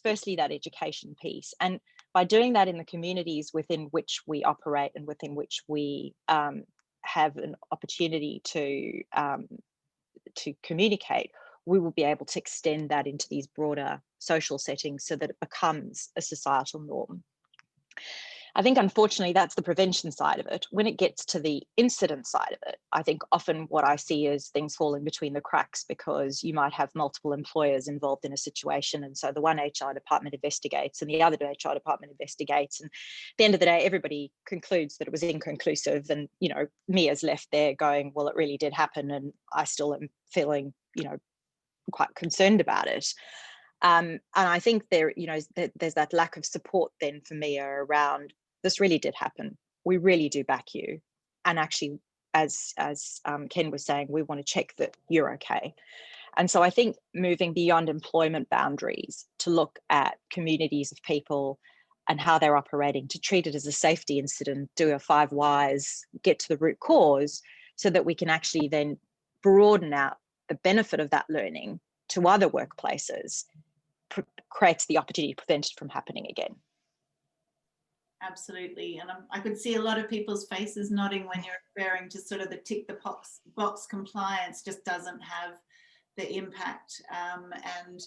firstly that education piece. And by doing that in the communities within which we operate and within which we have an opportunity to communicate, we will be able to extend that into these broader social settings so that it becomes a societal norm. I think, unfortunately, that's the prevention side of it. When it gets to the incident side of it, I think often what I see is things falling between the cracks because you might have multiple employers involved in a situation. And so the one HR department investigates and the other HR department investigates. And at the end of the day, everybody concludes that it was inconclusive. And, Mia's left there going, well, it really did happen. And I still am feeling, quite concerned about it. And I think there's that lack of support then for Mia around, this really did happen. We really do back you. And actually, as Ken was saying, we want to check that you're okay. And so I think moving beyond employment boundaries to look at communities of people and how they're operating, to treat it as a safety incident, do a 5 whys, get to the root cause so that we can actually then broaden out the benefit of that learning to other workplaces, creates the opportunity to prevent it from happening again. Absolutely. And I could see a lot of people's faces nodding when you're referring to sort of the tick the box compliance just doesn't have the impact. And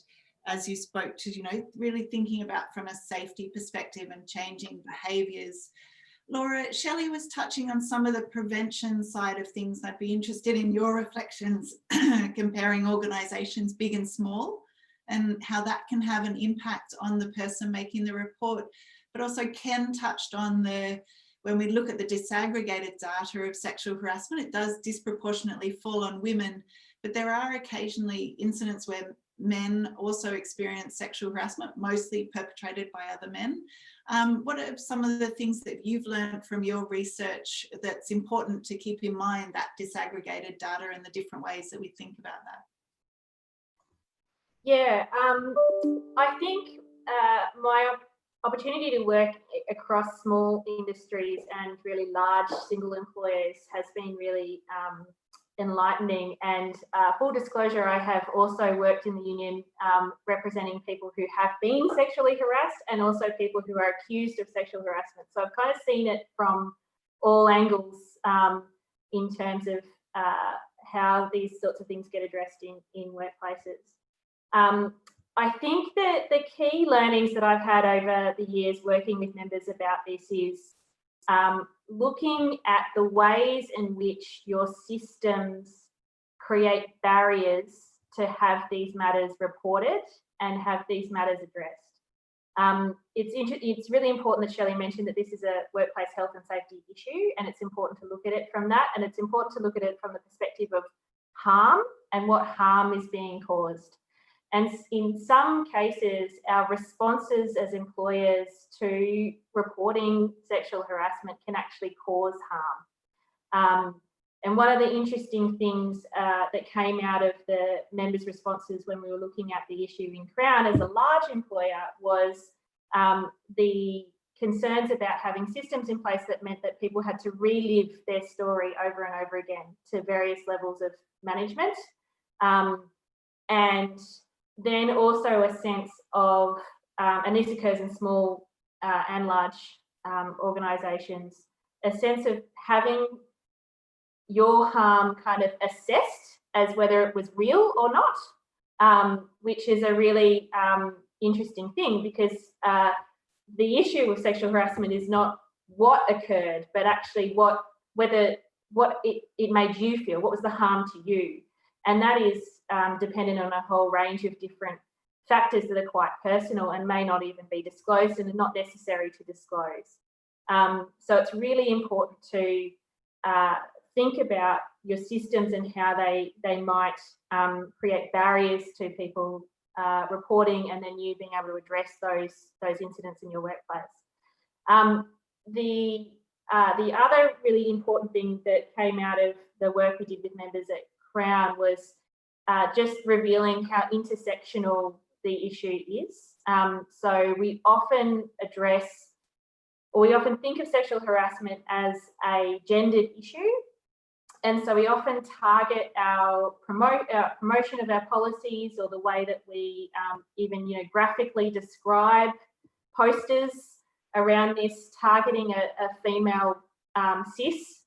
as you spoke to, really thinking about from a safety perspective and changing behaviours. Laura, Shelley was touching on some of the prevention side of things. I'd be interested in your reflections comparing organisations big and small and how that can have an impact on the person making the report. But also Ken touched on when we look at the disaggregated data of sexual harassment, it does disproportionately fall on women, but there are occasionally incidents where men also experience sexual harassment, mostly perpetrated by other men. What are some of the things that you've learned from your research that's important to keep in mind, that disaggregated data and the different ways that we think about that? Yeah, I think my opportunity to work across small industries and really large single employers has been really enlightening. And full disclosure, I have also worked in the union representing people who have been sexually harassed and also people who are accused of sexual harassment. So I've kind of seen it from all angles in terms of how these sorts of things get addressed in workplaces. I think that the key learnings that I've had over the years working with members about this is looking at the ways in which your systems create barriers to have these matters reported and have these matters addressed. It's really important that Shelley mentioned that this is a workplace health and safety issue, and it's important to look at it from that, and it's important to look at it from the perspective of harm and what harm is being caused. And in some cases, our responses as employers to reporting sexual harassment can actually cause harm. And one of the interesting things that came out of the members' responses when we were looking at the issue in Crown as a large employer was the concerns about having systems in place that meant that people had to relive their story over and over again to various levels of management. And then also a sense of, and this occurs in small and large organisations, a sense of having your harm kind of assessed as whether it was real or not, which is a really interesting thing, because the issue with sexual harassment is not what occurred, but actually what it made you feel, what was the harm to you. And that is dependent on a whole range of different factors that are quite personal and may not even be disclosed and are not necessary to disclose. So it's really important to think about your systems and how they might create barriers to people reporting, and then you being able to address those incidents in your workplace. The other really important thing that came out of the work we did with members at Crown was just revealing how intersectional the issue is. So we often think of sexual harassment as a gendered issue. And so we often target our promotion of our policies, or the way that we even graphically describe posters around this, targeting a female cis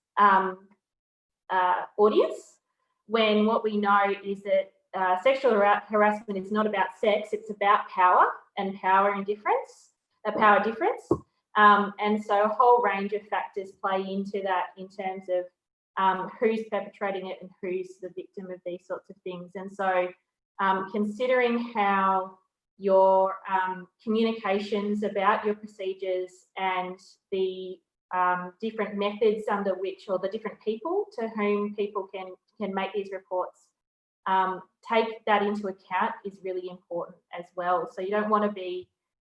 audience, when what we know is that sexual harassment is not about sex, it's about power and power difference. And so a whole range of factors play into that in terms of who's perpetrating it and who's the victim of these sorts of things. And so considering how your communications about your procedures and the different methods under which, or the different people to whom people can make these reports, take that into account is really important as well. So you don't want to be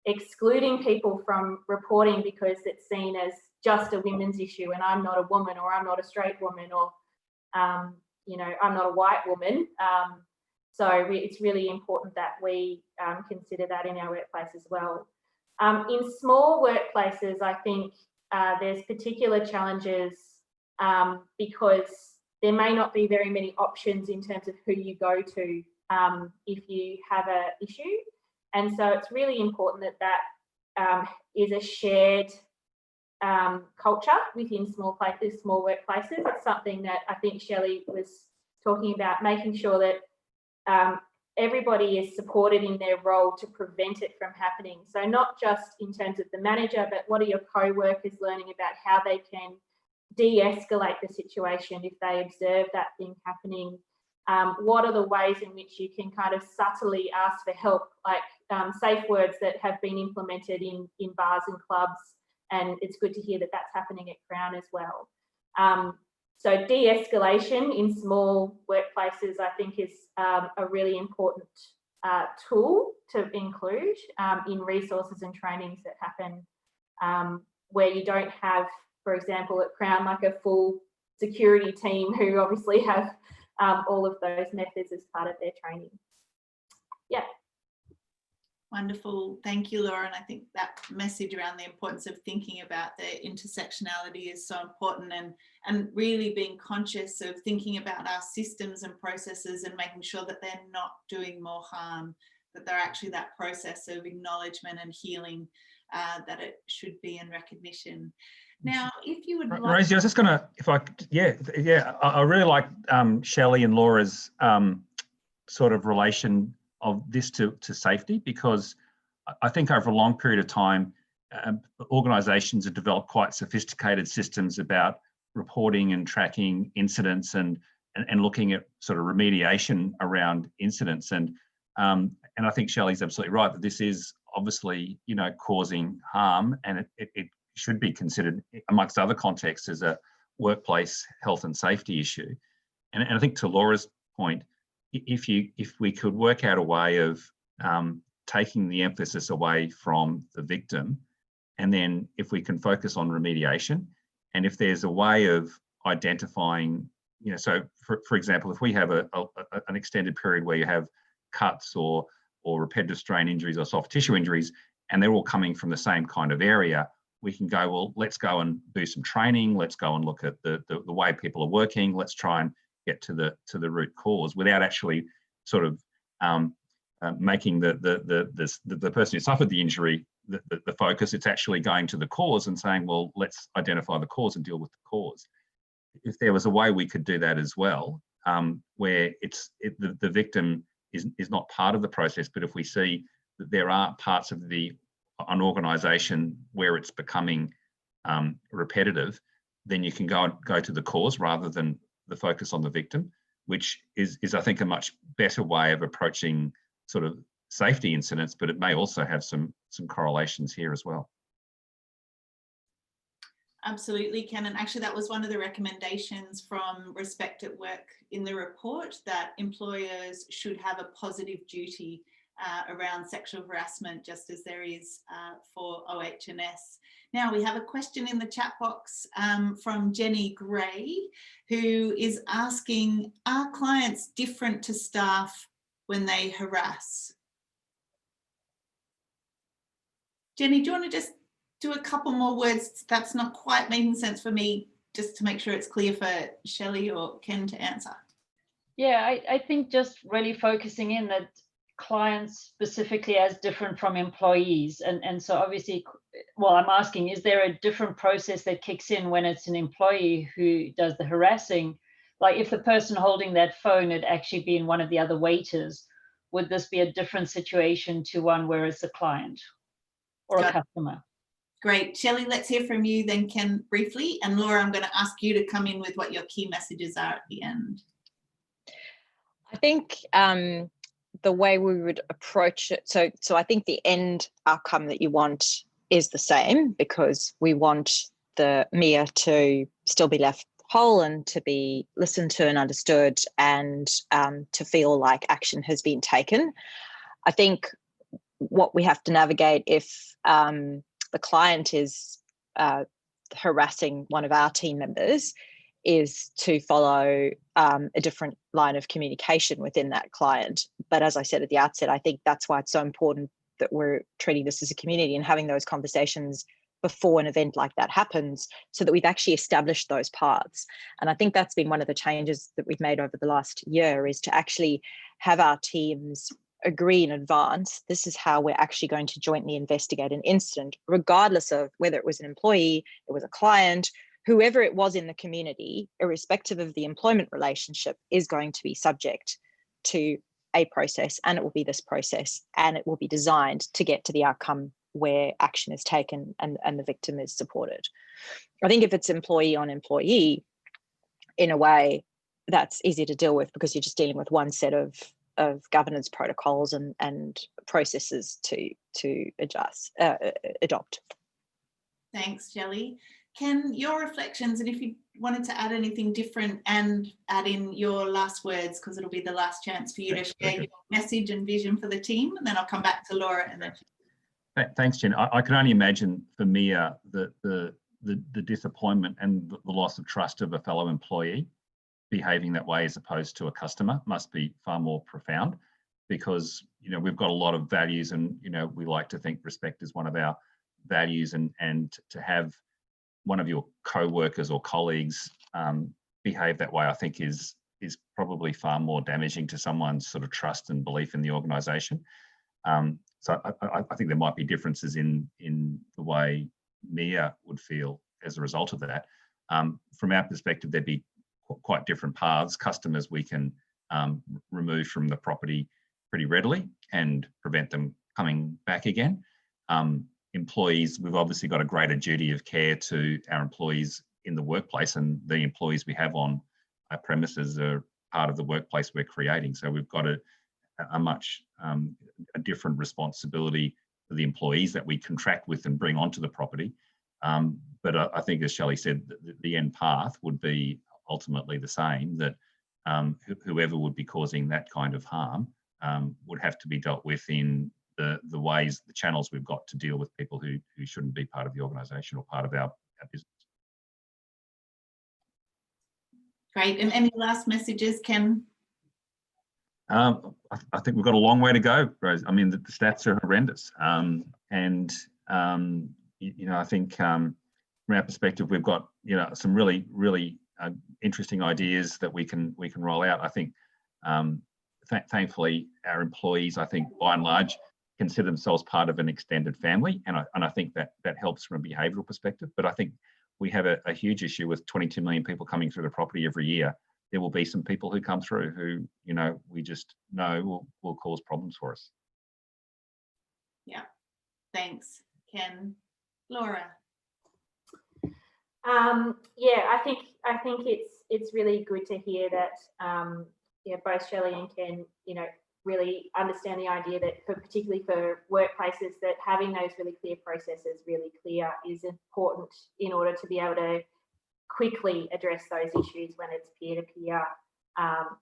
excluding people from reporting because it's seen as just a women's issue and I'm not a woman, or I'm not a straight woman, or I'm not a white woman. So it's really important that we consider that in our workplace as well. In small workplaces, I think there's particular challenges because there may not be very many options in terms of who you go to if you have an issue. And so it's really important that is a shared culture within small workplaces. It's something that I think Shelley was talking about, making sure that everybody is supported in their role to prevent it from happening. So not just in terms of the manager, but what are your co-workers learning about how they can de-escalate the situation if they observe that thing happening? What are the ways in which you can kind of subtly ask for help, like safe words that have been implemented in bars and clubs, and it's good to hear that that's happening at Crown as well. So de-escalation in small workplaces, I think, is a really important tool to include in resources and trainings that happen where you don't have, for example, at Crown, like a full security team who obviously have all of those methods as part of their training. Yeah. Wonderful. Thank you, Laura. And I think that message around the importance of thinking about the intersectionality is so important, and really being conscious of thinking about our systems and processes and making sure that they're not doing more harm, that they're actually that process of acknowledgement and healing that it should be, in recognition. Now, if you would like... Rosie, I was just going to, I really like Shelley and Laura's sort of relation of this to safety, because I think over a long period of time, organisations have developed quite sophisticated systems about reporting and tracking incidents and looking at sort of remediation around incidents. And I think Shelley's absolutely right that this is obviously, you know, causing harm, and it should be considered amongst other contexts as a workplace health and safety issue. And I think to Laura's point, if we could work out a way of taking the emphasis away from the victim, and then if we can focus on remediation, and if there's a way of identifying, you know, so for example, if we have an extended period where you have cuts or repetitive strain injuries or soft tissue injuries, and they're all coming from the same kind of area, we can go, well, let's go and do some training. Let's go and look at the way people are working. Let's try and get to the root cause without actually sort of making the person who suffered the injury the focus. It's actually going to the cause and saying, well, let's identify the cause and deal with the cause. If there was a way we could do that as well, where the victim is not part of the process, but if we see that there are parts of an organisation where it's becoming repetitive, then you can go to the cause rather than the focus on the victim, which is I think a much better way of approaching sort of safety incidents, but it may also have some correlations here as well. Absolutely, Ken. And actually that was one of the recommendations from Respect at Work in the report, that employers should have a positive duty around sexual harassment, just as there is for OH&S. Now we have a question in the chat box from Jenny Gray, who is asking, are clients different to staff when they harass? Jenny, do you want to just do a couple more words? That's not quite making sense for me, just to make sure it's clear for Shelley or Ken to answer. Yeah, I think just really focusing in that clients specifically as different from employees. And so obviously, well, I'm asking, is there a different process that kicks in when it's an employee who does the harassing? Like if the person holding that phone had actually been one of the other waiters, would this be a different situation to one where it's a client or a customer? Great. Shelley, let's hear from you then, Ken, briefly. And Laura, I'm going to ask you to come in with what your key messages are at the end. I think the way we would approach it, so I think the end outcome that you want is the same, because we want the Mia to still be left whole and to be listened to and understood, and to feel like action has been taken. I think what we have to navigate if the client is harassing one of our team members is to follow a different line of communication within that client. But as I said at the outset, I think that's why it's so important that we're treating this as a community and having those conversations before an event like that happens, so that we've actually established those paths. And I think that's been one of the changes that we've made over the last year, is to actually have our teams agree in advance, this is how we're actually going to jointly investigate an incident, regardless of whether it was an employee, it was a client, whoever it was in the community, irrespective of the employment relationship, is going to be subject to a process, and it will be this process, and it will be designed to get to the outcome where action is taken and the victim is supported. I think if it's employee on employee, in a way, that's easier to deal with, because you're just dealing with one set of governance protocols and processes to adopt. Thanks, Shelley. Ken, your reflections, and if you wanted to add anything different and add in your last words, because it'll be the last chance for you to share your message and vision for the team, and then I'll come back to Laura. And then thanks, Jen. I can only imagine for Mia the disappointment and the loss of trust of a fellow employee behaving that way as opposed to a customer must be far more profound, because we've got a lot of values, and we like to think respect is one of our values, and to have one of your co-workers or colleagues behave that way, I think is probably far more damaging to someone's sort of trust and belief in the organisation. So I think there might be differences in the way Mia would feel as a result of that. From our perspective, there'd be quite different paths. Customers we can remove from the property pretty readily and prevent them coming back again. Employees, we've obviously got a greater duty of care to our employees in the workplace, and the employees we have on our premises are part of the workplace we're creating. So we've got a much a different responsibility for the employees that we contract with and bring onto the property. But I think, as Shelley said, the end path would be ultimately the same, that whoever would be causing that kind of harm would have to be dealt with in the ways, the channels we've got to deal with people who shouldn't be part of the organisation or part of our business. Great. And any last messages, Ken? I think we've got a long way to go, Rose. I mean, the stats are horrendous. I think from our perspective, we've got some really interesting ideas that we can roll out. I think thankfully our employees, I think by and large, consider themselves part of an extended family, and I think that helps from a behavioural perspective. But I think we have a huge issue with 22 million people coming through the property every year. There will be some people who come through who we just know will cause problems for us. Yeah, thanks, Ken. Laura. Yeah, I think it's really good to hear that both Shelley and Ken really understand the idea that particularly for workplaces, that having those really clear processes really clear is important in order to be able to quickly address those issues when it's peer-to-peer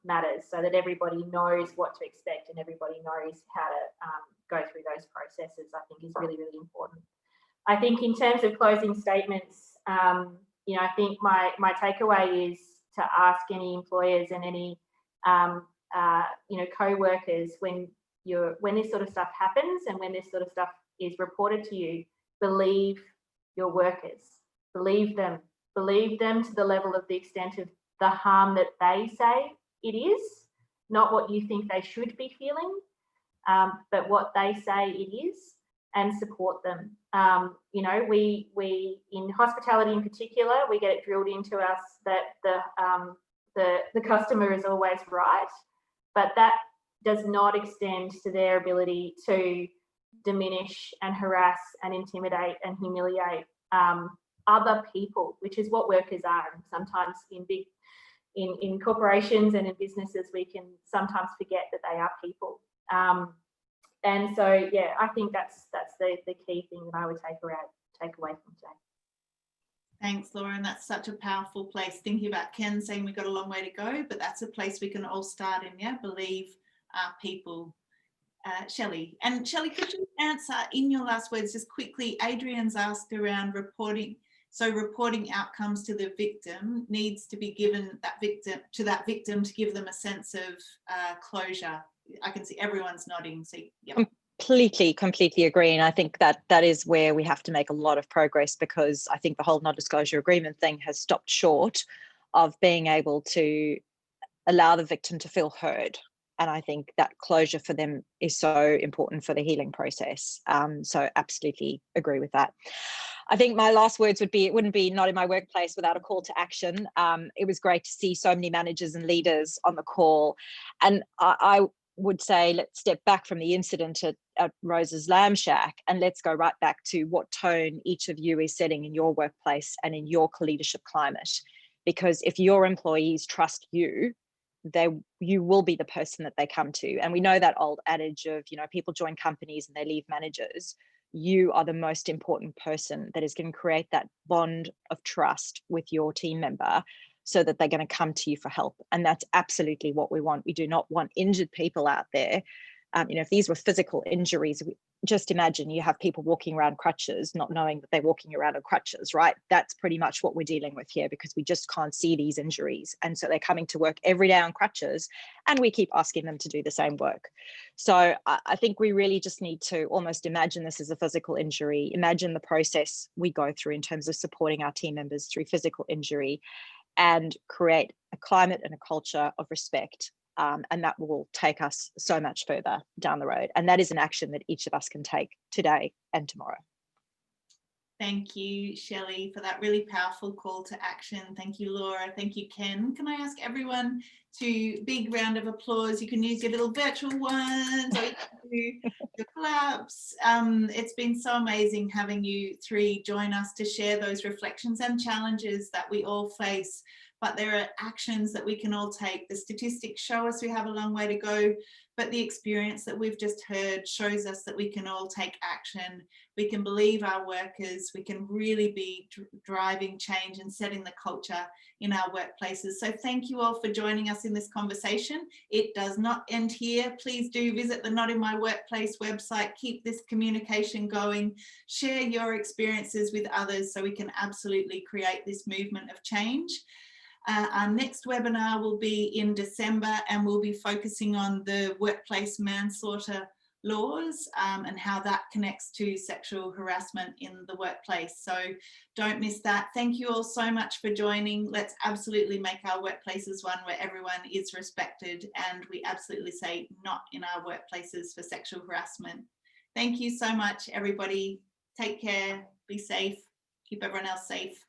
matters, so that everybody knows what to expect and everybody knows how to go through those processes, I think is really, really important. I think in terms of closing statements, I think my takeaway is to ask any employers and any co-workers, when this sort of stuff happens and when this sort of stuff is reported to you, believe your workers, believe them to the level of the extent of the harm that they say it is, not what you think they should be feeling, but what they say it is, and support them. We in hospitality in particular, we get it drilled into us that the customer is always right, but that does not extend to their ability to diminish and harass and intimidate and humiliate other people, which is what workers are. And sometimes in corporations and in businesses, we can sometimes forget that they are people. And so, yeah, I think that's the key thing that I would take away from today. Thanks, Laura. And that's such a powerful place. Thinking about Ken saying we've got a long way to go, but that's a place we can all start in. Yeah, believe people. Shelley. And Shelley, could you answer in your last words just quickly? Adrian's asked around reporting. So reporting outcomes to the victim needs to be given that victim to give them a sense of closure. I can see everyone's nodding. So yeah. Completely agree. And I think that is where we have to make a lot of progress, because I think the whole non-disclosure agreement thing has stopped short of being able to allow the victim to feel heard. And I think that closure for them is so important for the healing process. So absolutely agree with that. I think my last words would be, it wouldn't be not in my workplace without a call to action. It was great to see so many managers and leaders on the call. And I would say, let's step back from the incident at Rose's Lamb Shack and let's go right back to what tone each of you is setting in your workplace and in your leadership climate. Because if your employees trust you, you will be the person that they come to. And we know that old adage of, people join companies and they leave managers. you are the most important person that is going to create that bond of trust with your team member, so that they're going to come to you for help. And that's absolutely what we want. We do not want injured people out there. If these were physical injuries, just imagine you have people walking around crutches, not knowing that they're walking around on crutches, right? That's pretty much what we're dealing with here, because we just can't see these injuries. And so they're coming to work every day on crutches, and we keep asking them to do the same work. So I think we really just need to almost imagine this as a physical injury, imagine the process we go through in terms of supporting our team members through physical injury, and create a climate and a culture of respect. And that will take us so much further down the road. And that is an action that each of us can take today and tomorrow. Thank you, Shelley, for that really powerful call to action. Thank you, Laura. Thank you, Ken. Can I ask everyone to big round of applause? You can use your little virtual ones, or you can do your claps. It's been so amazing having you three join us to share those reflections and challenges that we all face. But there are actions that we can all take. The statistics show us we have a long way to go, but the experience that we've just heard shows us that we can all take action. We can believe our workers. We can really be driving change and setting the culture in our workplaces. So thank you all for joining us in this conversation. It does not end here. Please do visit the Not In My Workplace website. Keep this communication going. Share your experiences with others so we can absolutely create this movement of change. Our next webinar will be in December, and we'll be focusing on the workplace manslaughter laws and how that connects to sexual harassment in the workplace. So don't miss that. Thank you all so much for joining. Let's absolutely make our workplaces one where everyone is respected, and we absolutely say not in our workplaces for sexual harassment. Thank you so much, everybody. Take care, be safe, keep everyone else safe.